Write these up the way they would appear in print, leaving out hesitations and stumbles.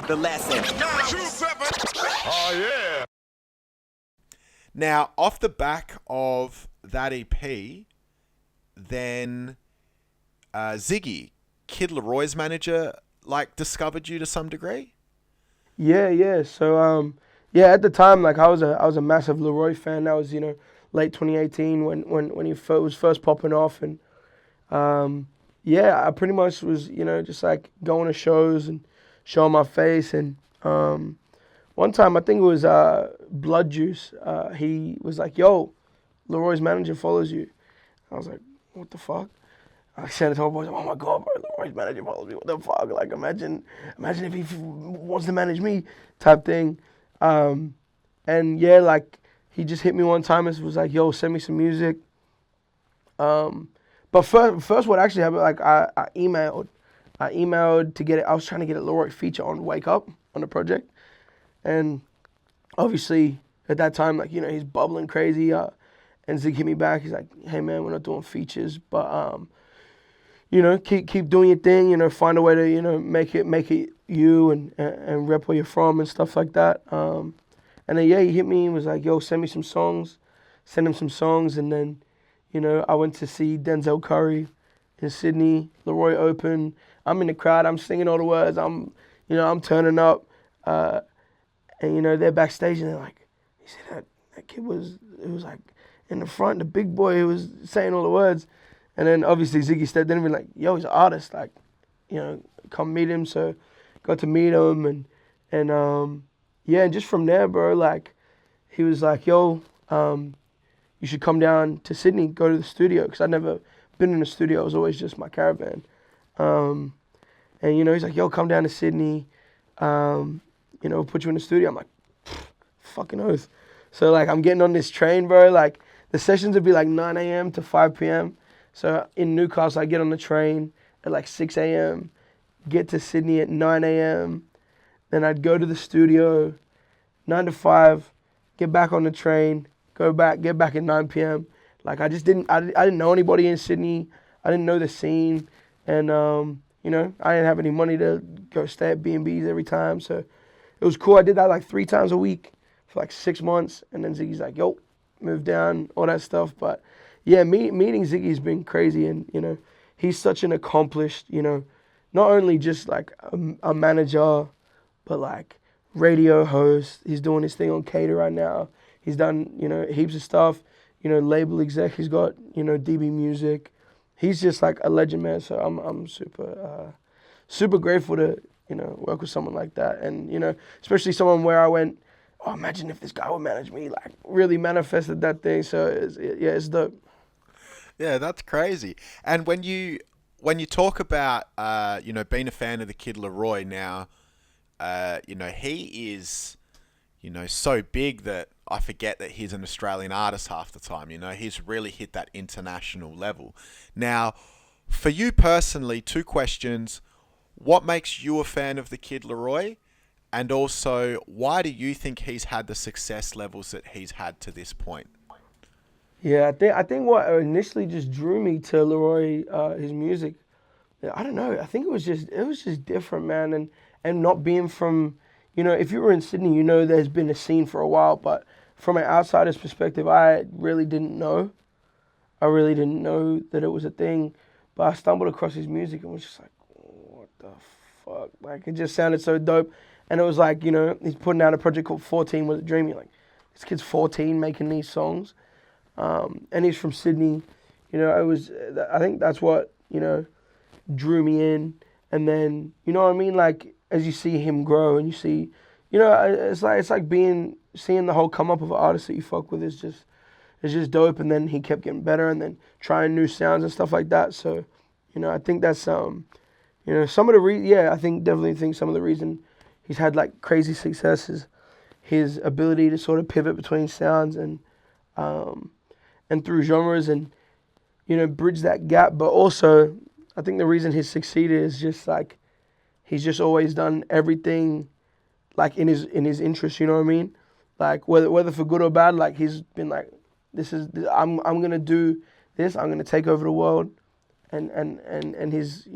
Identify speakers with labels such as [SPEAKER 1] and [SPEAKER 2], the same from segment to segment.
[SPEAKER 1] The lesson.
[SPEAKER 2] Oh, yeah.
[SPEAKER 3] Now, off the back of that EP, then Ziggy, Kid Laroi's manager, like discovered you to some degree.
[SPEAKER 4] Yeah. So yeah, at the time, like I was a massive Laroi fan. That was late 2018 when he was first popping off, and yeah, I pretty much was just like going to shows and showing my face. And one time I think it was Blood Juice. He was like, "Yo, Laroi's manager follows you." I was like, "What the fuck?" I said it to my boys, "Oh my god, bro, Laroi's manager follows me. What the fuck? Like, imagine if he wants to manage me," type thing. And yeah, like he just hit me one time and was like, "Yo, send me some music." But first, what actually happened? Like I emailed to get it. I was trying to get a Laroi feature on Wake Up on the project, and obviously at that time, like he's bubbling crazy. And Zig hit me back. He's like, "Hey man, we're not doing features, but keep doing your thing. Find a way to make it you and rep where you're from and stuff like that." And then yeah, he hit me and was like, "Yo, send me some songs." Send him some songs, and then I went to see Denzel Curry in Sydney, Laroi open. I'm in the crowd. I'm singing all the words. I'm turning up, and they're backstage and they're like, "You see that kid it was like in the front, the big boy who was saying all the words." And then obviously Ziggy stepped in and be like, "Yo, he's an artist. Like, come meet him." So got to meet him and yeah, and just from there, bro, like he was like, "Yo, you should come down to Sydney, go to the studio," because I'd never been in a studio. It was always just my caravan. And he's like, "Yo, come down to Sydney, put you in the studio." I'm like, fucking oath. So like I'm getting on this train, bro. Like the sessions would be like 9 a.m. to 5 p.m. So in Newcastle, I get on the train at like 6 a.m., get to Sydney at 9 a.m., then I'd go to the studio, 9 to 5, get back on the train, get back at 9 p.m. Like I didn't know anybody in Sydney. I didn't know the scene. And, I didn't have any money to go stay at B&Bs every time. So it was cool. I did that like 3 times a week for like 6 months. And then Ziggy's like, "Yo, move down," all that stuff. But yeah, meeting Ziggy's been crazy. And, he's such an accomplished, not only just like a manager, but like radio host. He's doing his thing on Cater right now. He's done, heaps of stuff. Label exec. He's got, DB Music. He's just like a legend, man. So I'm super grateful to, work with someone like that. And, especially someone where I went, "Oh, imagine if this guy would manage me." Like really manifested that thing. So it's dope.
[SPEAKER 3] Yeah, that's crazy. And when you talk about being a fan of the Kid Laroi now, he is so big that I forget that he's an Australian artist half the time. He's really hit that international level. Now, for you personally, 2 questions. What makes you a fan of the Kid Laroi? And also, why do you think he's had the success levels that he's had to this point?
[SPEAKER 4] Yeah, I think what initially just drew me to Laroi, his music, I don't know. I think it was just different, man. And not being from, if you were in Sydney, there's been a scene for a while, but from an outsider's perspective, I really didn't know. I really didn't know that it was a thing, but I stumbled across his music and was just like, what the fuck? Like, it just sounded so dope. And it was like, he's putting out a project called 14 Was a Dream. You're like, this kid's 14 making these songs. And he's from Sydney. I think that's what, drew me in. And then, you know what I mean? Like, as you see him grow and you see, it's like seeing the whole come up of an artist that you fuck with is just dope. And then he kept getting better and then trying new sounds and stuff like that. So, I think that's, some of the I definitely think some of the reason he's had like crazy success is his ability to sort of pivot between sounds and through genres and, bridge that gap. But also, I think the reason he's succeeded is just like, he's just always done everything like in his interest, you know what I mean? Like whether for good or bad, like he's been like, I'm gonna do this, I'm gonna take over the world, and he's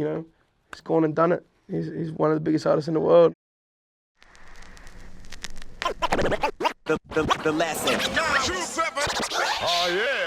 [SPEAKER 4] he's gone and done it. He's one of the biggest artists in the world.
[SPEAKER 1] The last
[SPEAKER 2] 927. Oh, yeah.